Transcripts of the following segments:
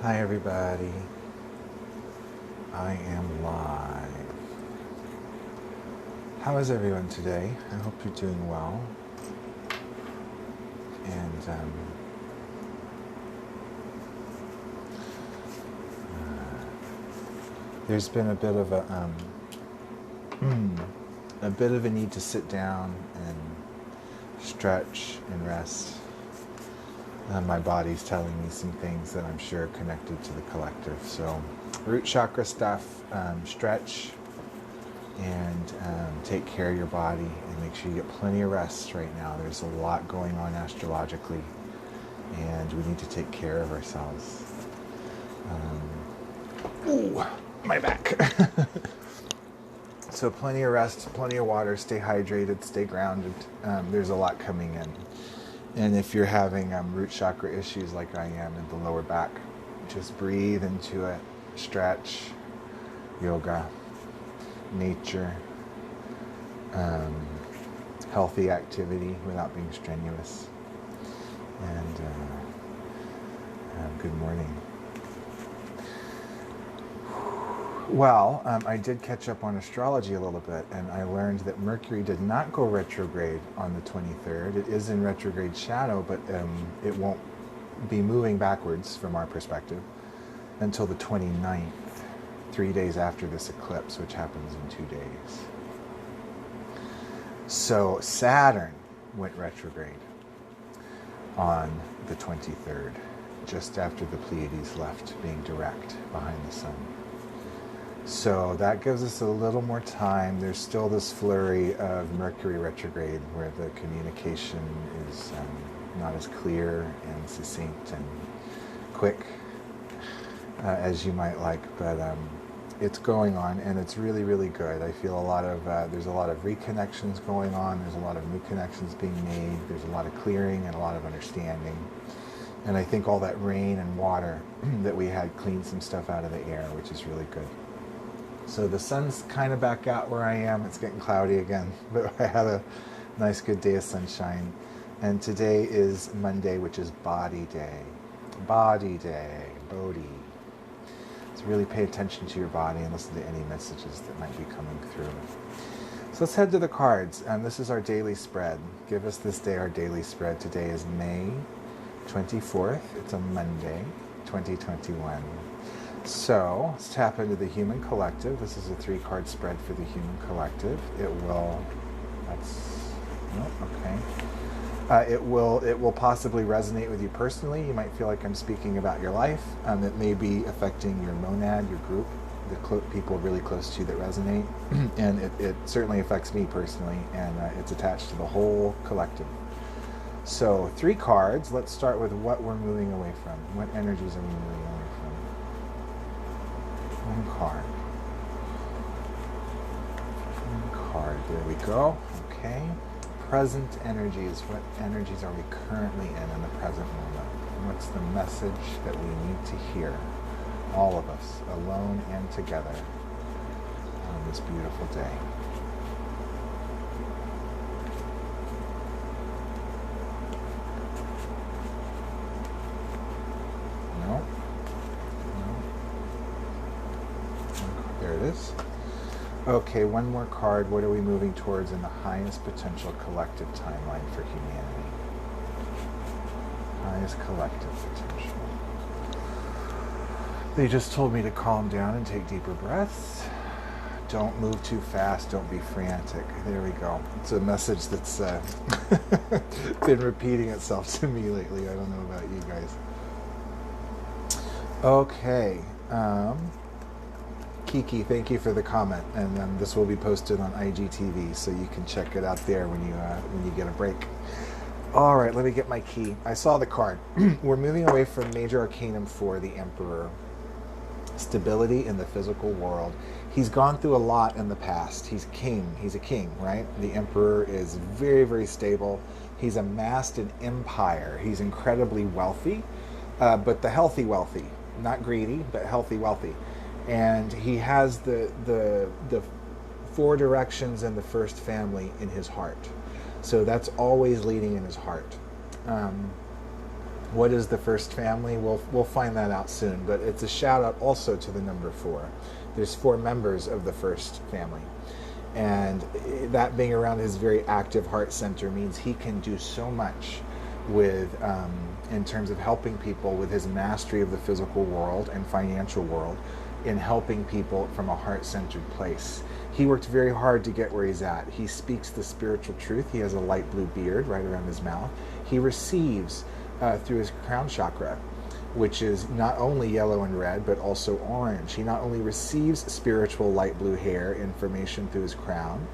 Hi everybody, I am live. How is everyone today? I hope you're doing well. And there's been a bit of a need to sit down and stretch and rest. My body's telling me some things that I'm sure are connected to the collective. So root chakra stuff, stretch, and take care of your body and make sure you get plenty of rest right now. There's a lot going on astrologically, and we need to take care of ourselves. Ooh, my back. So plenty of rest, plenty of water, stay hydrated, stay grounded. There's a lot coming in. And if you're having root chakra issues like I am in the lower back, just breathe into it, stretch, yoga, nature, healthy activity without being strenuous. And good morning. Well, I did catch up on astrology a little bit, and I learned that Mercury did not go retrograde on the 23rd. It is in retrograde shadow, but it won't be moving backwards from our perspective until the 29th, 3 days after this eclipse, which happens in 2 days. So Saturn went retrograde on the 23rd, just after the Pleiades left, being direct behind the sun. So that gives us a little more time. There's still this flurry of Mercury retrograde where the communication is not as clear and succinct and quick as you might like, but it's going on, and it's really, really good. I feel there's a lot of reconnections going on. There's a lot of new connections being made. There's a lot of clearing and a lot of understanding. And I think all that rain and water that we had cleaned some stuff out of the air, which is really good. So the sun's kind of back out where I am. It's getting cloudy again, but I had a nice good day of sunshine. And today is Monday, which is Body Day. Body Day, Bodhi. So really pay attention to your body and listen to any messages that might be coming through. So let's head to the cards. This is our daily spread. Give us this day our daily spread. Today is May 24th. It's a Monday, 2021. So let's tap into the human collective. This is a 3-card spread for the human collective. It will possibly resonate with you personally. You might feel like I'm speaking about your life. It may be affecting your monad, your group, the people really close to you that resonate. And it certainly affects me personally, and it's attached to the whole collective. So 3 cards. Let's start with what we're moving away from. What energies are we moving away from? 1 card. 1 card. There we go. Okay. Present energies. What energies are we currently in the present moment? What's the message that we need to hear? All of us, alone and together, on this beautiful day. No. There it is. Okay, 1 more card. What are we moving towards in the highest potential collective timeline for humanity? Highest collective potential. They just told me to calm down and take deeper breaths. Don't move too fast. Don't be frantic. There we go. It's a message that's been repeating itself to me lately. I don't know about you guys. Okay. Kiki, thank you for the comment, and this will be posted on IGTV, so you can check it out there when you get a break. All right, let me get my key. I saw the card. We're moving away from Major Arcanum 4, the Emperor. Stability in the physical world. He's gone through a lot in the past. He's king. He's a king, right? The Emperor is very, very stable. He's amassed an empire. He's incredibly wealthy, but the healthy wealthy, not greedy, but healthy wealthy. And he has the 4 directions and the first family in his heart. So that's always leading in his heart. What is the first family? We'll find that out soon, but it's a shout out also to the number 4. There's 4 members of the first family. And that being around his very active heart center means he can do so much with, in terms of helping people with his mastery of the physical world and financial world, in helping people from a heart-centered place. He worked very hard to get where he's at. He speaks the spiritual truth. He has a light blue beard right around his mouth. He receives through his crown chakra, which is not only yellow and red, but also orange. He not only receives spiritual light blue hair information through his crown,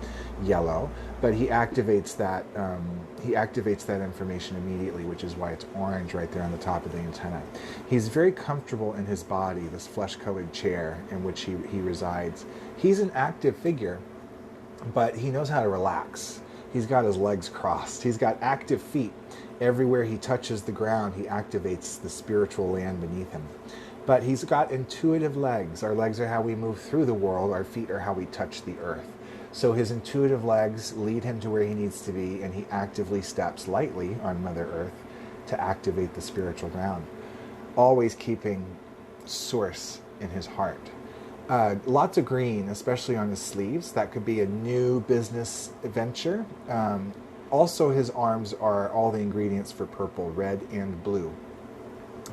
yellow, but he activates that information immediately, which is why it's orange right there on the top of the antenna. He's very comfortable in his body, this flesh-colored chair in which he resides. He's an active figure, but he knows how to relax. He's got his legs crossed. He's got active feet. Everywhere he touches the ground, he activates the spiritual land beneath him. But he's got intuitive legs. Our legs are how we move through the world. Our feet are how we touch the earth. So his intuitive legs lead him to where he needs to be, and he actively steps lightly on Mother Earth to activate the spiritual ground, always keeping source in his heart. Lots of green, especially on his sleeves. That could be a new business venture. Also, his arms are all the ingredients for purple, red, and blue.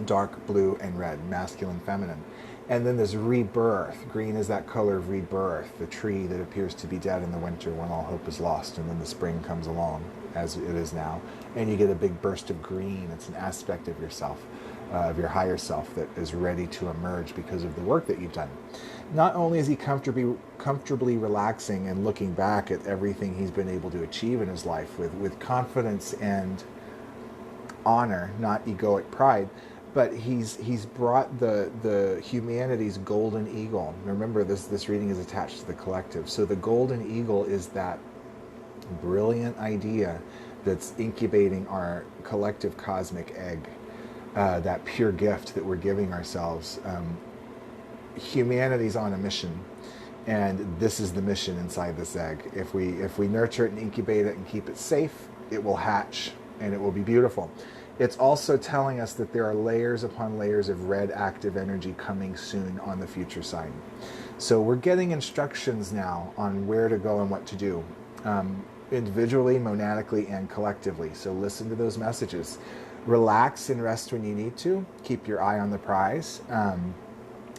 Dark blue and red, masculine, feminine. And then there's rebirth. Green is that color of rebirth, the tree that appears to be dead in the winter when all hope is lost, and then the spring comes along, as it is now, and you get a big burst of green. It's an aspect of yourself, of your higher self, that is ready to emerge because of the work that you've done. Not only is he comfortably relaxing and looking back at everything he's been able to achieve in his life with confidence and honor, not egoic pride, but he's brought the humanity's golden eagle. Remember, this reading is attached to the collective. So the golden eagle is that brilliant idea that's incubating our collective cosmic egg, that pure gift that we're giving ourselves. Humanity's on a mission, and this is the mission inside this egg. If we nurture it and incubate it and keep it safe, it will hatch and it will be beautiful. It's also telling us that there are layers upon layers of red active energy coming soon on the future side. So we're getting instructions now on where to go and what to do, individually, monadically, and collectively. So listen to those messages. Relax and rest when you need to. Keep your eye on the prize.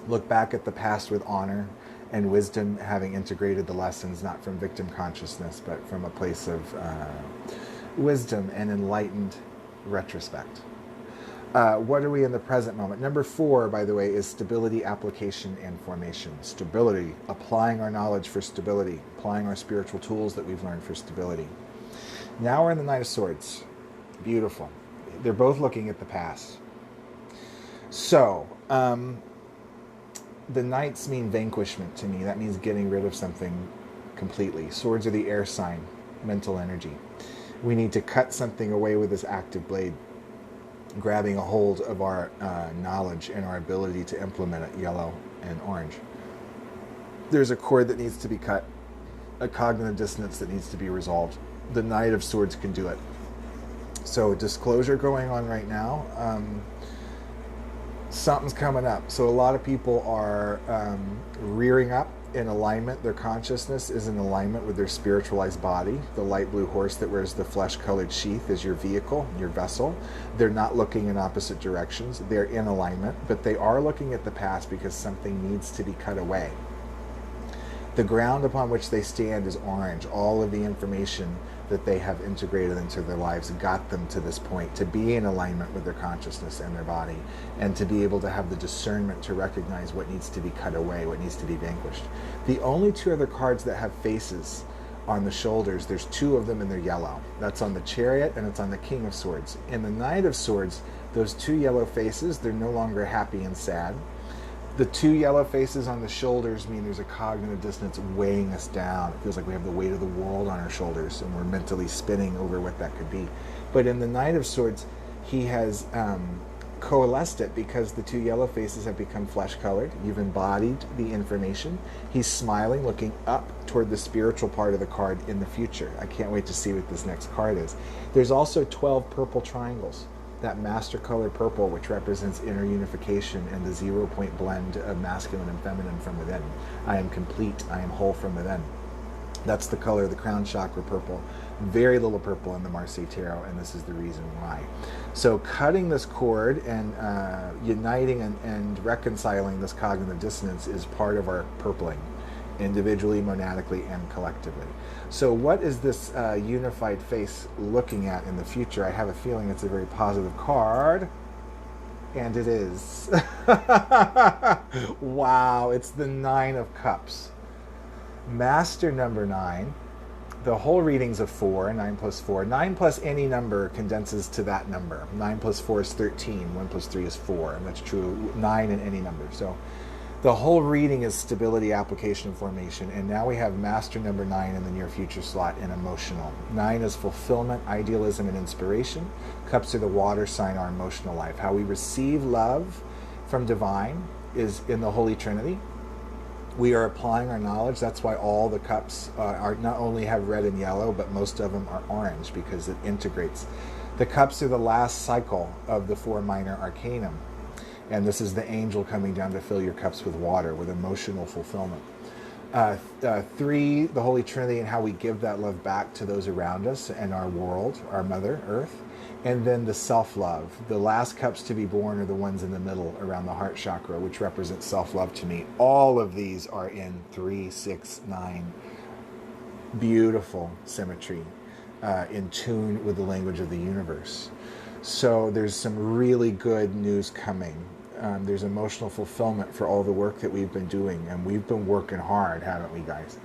Look back at the past with honor and wisdom, having integrated the lessons not from victim consciousness, but from a place of wisdom and enlightened retrospect. What are we in the present moment? Number 4, by the way, is stability, application, and formation. Stability, applying our knowledge for stability, applying our spiritual tools that we've learned for stability. Now we're in the Knight of Swords. Beautiful. They're both looking at the past. So, the Knights mean vanquishment to me. That means getting rid of something completely. Swords are the air sign, mental energy. We need to cut something away with this active blade, grabbing a hold of our knowledge and our ability to implement it, yellow and orange. There's a cord that needs to be cut, a cognitive dissonance that needs to be resolved. The Knight of Swords can do it. So disclosure going on right now. Something's coming up. So a lot of people are rearing up in alignment. Their consciousness is in alignment with their spiritualized body. The light blue horse that wears the flesh-colored sheath is your vehicle, your vessel. They're not looking in opposite directions. They're in alignment, but they are looking at the past because something needs to be cut away. The ground upon which they stand is orange. All of the information that they have integrated into their lives got them to this point, to be in alignment with their consciousness and their body, and to be able to have the discernment to recognize what needs to be cut away, what needs to be vanquished. The only 2 other cards that have faces on the shoulders, there's 2 of them and they're yellow. That's on the Chariot and it's on the King of Swords. In the Knight of Swords, those 2 yellow faces, they're no longer happy and sad. The 2 yellow faces on the shoulders mean there's a cognitive dissonance weighing us down. It feels like we have the weight of the world on our shoulders and we're mentally spinning over what that could be. But in the Knight of Swords, he has coalesced it because the 2 yellow faces have become flesh-colored. You've embodied the information. He's smiling, looking up toward the spiritual part of the card in the future. I can't wait to see what this next card is. There's also 12 purple triangles. that master color purple, which represents inner unification and the 0-point blend of masculine and feminine from within. I am complete. I am whole from within. That's the color of the crown chakra purple. Very little purple in the Marseille Tarot, and this is the reason why. So cutting this cord and uniting and reconciling this cognitive dissonance is part of our purpling, individually, monadically, and collectively. So what is this unified face looking at in the future? I have a feeling it's a very positive card, and it is. Wow, it's the 9 of Cups. Master number 9. The whole reading's a 4, 9 plus 4. 9 plus any number condenses to that number. 9 plus 4 is 13. 1 plus 3 is 4. And that's true, 9 in any number. So the whole reading is stability, application, and formation. And now we have master number 9 in the near future slot in emotional. 9 is fulfillment, idealism, and inspiration. Cups are the water sign, our emotional life. How we receive love from divine is in the Holy Trinity. We are applying our knowledge. That's why all the cups are not only have red and yellow, but most of them are orange because it integrates. The cups are the last cycle of the 4 minor arcanum. And this is the angel coming down to fill your cups with water, with emotional fulfillment. 3, the Holy Trinity and how we give that love back to those around us and our world, our Mother Earth. And then the self-love. The last cups to be born are the ones in the middle around the heart chakra, which represents self-love to me. All of these are in 3, 6, 9. Beautiful symmetry, in tune with the language of the universe. So there's some really good news coming. There's emotional fulfillment for all the work that we've been doing, and we've been working hard, haven't we, guys?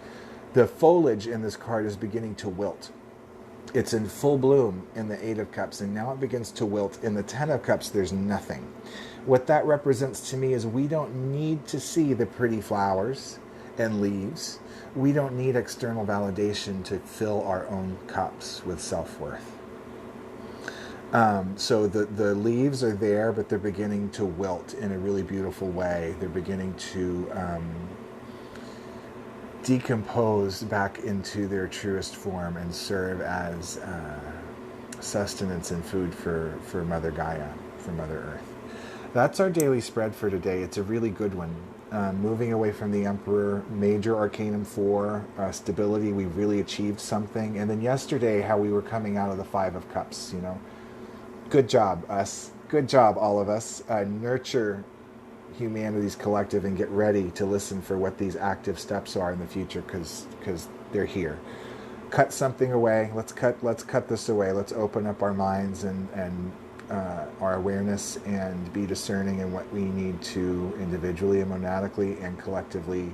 The foliage in this card is beginning to wilt. It's in full bloom in the 8 of Cups, and now it begins to wilt. In the 10 of Cups, there's nothing. What that represents to me is we don't need to see the pretty flowers and leaves. We don't need external validation to fill our own cups with self-worth. So the leaves are there, but they're beginning to wilt in a really beautiful way. They're beginning to decompose back into their truest form and serve as sustenance and food for Mother Gaia, for Mother Earth. That's our daily spread for today. It's a really good one. Moving away from the Emperor, Major Arcanum 4, stability, we really achieved something. And then yesterday, how we were coming out of the 5 of Cups, you know. Good job, us. Good job, all of us. Nurture humanity's collective and get ready to listen for what these active steps are in the future, because they're here. Cut something away. Let's cut this away. Let's open up our minds and our awareness and be discerning in what we need to individually and monadically and collectively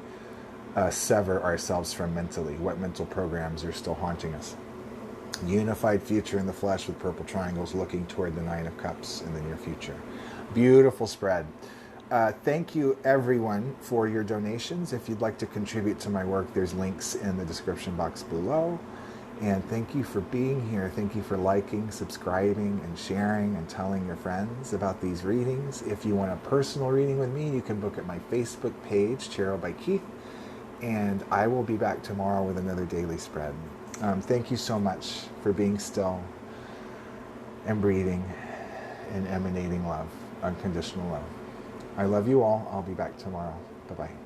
sever ourselves from mentally. What mental programs are still haunting us. Unified future in the flesh with purple triangles looking toward the 9 of Cups in the near future. Beautiful spread. Thank you, everyone, for your donations. If you'd like to contribute to my work, there's links in the description box below. And thank you for being here. Thank you for liking, subscribing, and sharing, and telling your friends about these readings. If you want a personal reading with me, you can book at my Facebook page, Tarot by Keyth. And I will be back tomorrow with another daily spread. Thank you so much for being still and breathing and emanating love, unconditional love. I love you all. I'll be back tomorrow. Bye-bye.